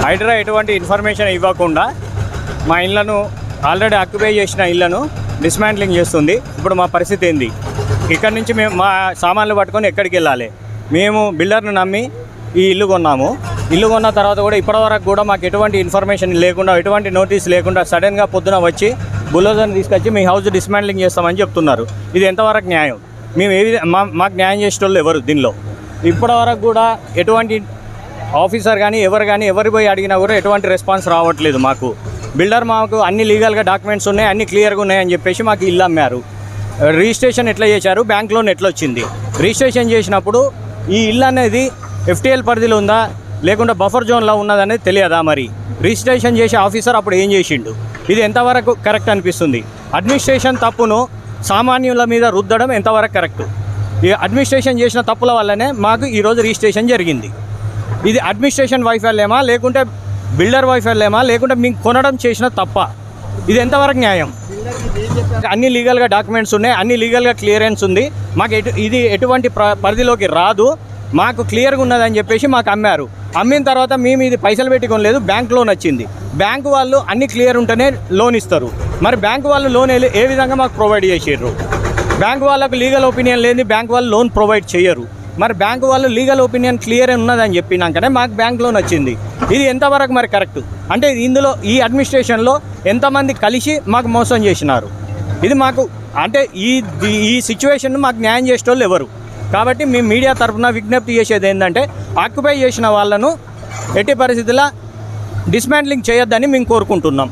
హైడ్రా ఎటువంటి ఇన్ఫర్మేషన్ ఇవ్వకుండా మా ఇళ్లను ఆల్రెడీ ఆక్యుపై చేసిన ఇళ్లను డిస్మాంట్లింగ్ చేస్తుంది. ఇప్పుడు మా పరిస్థితి ఏంది? ఇక్కడి నుంచి మేము మా సామాన్లు పట్టుకొని ఎక్కడికి వెళ్ళాలి? మేము బిల్డర్ను నమ్మి ఈ ఇల్లు కొన్నాము. ఇల్లు కొన్న తర్వాత కూడా ఇప్పటివరకు కూడా మాకు ఎటువంటి ఇన్ఫర్మేషన్ లేకుండా, ఎటువంటి నోటీస్ లేకుండా సడన్గా పొద్దున వచ్చి బుల్డోజర్ని తీసుకొచ్చి మీ హౌస్ డిస్మాంట్లింగ్ చేస్తామని చెప్తున్నారు. ఇది ఎంతవరకు న్యాయం? మేము మాకు న్యాయం చేసేటోళ్ళు ఎవరు దీనిలో? ఇప్పటివరకు కూడా ఎటువంటి ఆఫీసర్ కానీ ఎవరు పోయి అడిగినా కూడా ఎటువంటి రెస్పాన్స్ రావట్లేదు. మాకు బిల్డర్ మాకు అన్ని లీగల్గా డాక్యుమెంట్స్ ఉన్నాయి, అన్ని క్లియర్గా ఉన్నాయని చెప్పేసి మాకు ఇల్లు అమ్మారు. రిజిస్ట్రేషన్ ఎట్లా చేశారు? బ్యాంక్ లోన్ ఎట్లా వచ్చింది? రిజిస్ట్రేషన్ చేసినప్పుడు ఈ ఇల్లు అనేది ఎఫ్టీఎల్ పరిధిలో ఉందా లేకుంటే బఫర్ జోన్లో ఉన్నదనేది తెలియదా? మరి రిజిస్ట్రేషన్ చేసే ఆఫీసర్ అప్పుడు ఏం చేసిండు? ఇది ఎంతవరకు కరెక్ట్ అనిపిస్తుంది? అడ్మినిస్ట్రేషన్ తప్పును సామాన్యుల మీద రుద్దడం ఎంతవరకు కరెక్ట్? ఈ అడ్మినిస్ట్రేషన్ చేసిన తప్పుల వల్లనే మాకు ఈరోజు రిజిస్ట్రేషన్ జరిగింది. ఇది అడ్మినిస్ట్రేషన్ వైఫల్యమా లేకుంటే బిల్డర్ వైఫల్యమా లేకుంటే మీకు కొనడం చేసిన తప్ప? ఇది ఎంతవరకు న్యాయం? అన్ని లీగల్గా డాక్యుమెంట్స్ ఉన్నాయి, అన్ని లీగల్గా క్లియరెన్స్ ఉంది. మాకు ఇది ఎటువంటి పరిధిలోకి రాదు, మాకు క్లియర్గా ఉన్నదని చెప్పేసి మాకు అమ్మారు. అమ్మిన తర్వాత మేము ఇది పైసలు పెట్టి కొనలేదు, బ్యాంక్ లోన్ వచ్చింది. బ్యాంకు వాళ్ళు అన్ని క్లియర్ ఉంటేనే లోన్ ఇస్తారు. మరి బ్యాంకు వాళ్ళు లోన్ ఏ విధంగా మాకు ప్రొవైడ్ చేసారు? బ్యాంకు వాళ్ళకు లీగల్ ఒపీనియన్ లేని బ్యాంకు వాళ్ళు లోన్ ప్రొవైడ్ చేయరు. మరి బ్యాంకు వాళ్ళు లీగల్ ఒపీనియన్ క్లియర్ ఉన్నదని చెప్పినాకనే మాకు బ్యాంక్ లోన్ వచ్చింది. ఇది ఎంతవరకు మరి కరెక్ట్? అంటే ఇందులో ఈ అడ్మినిస్ట్రేషన్లో ఎంతమంది కలిసి మాకు మోసం చేసినారు? ఇది మాకు అంటే ఈ సిచ్యువేషన్ మాకు న్యాయం చేసేటోళ్ళు ఎవరు? కాబట్టి మేము మీడియా తరఫున విజ్ఞప్తి చేసేది ఏంటంటే ఆక్యుపై చేసిన వాళ్ళను ఎట్టి పరిస్థితుల్లో డిస్మాంట్లింగ్ చేయొద్దని మేము కోరుకుంటున్నాం.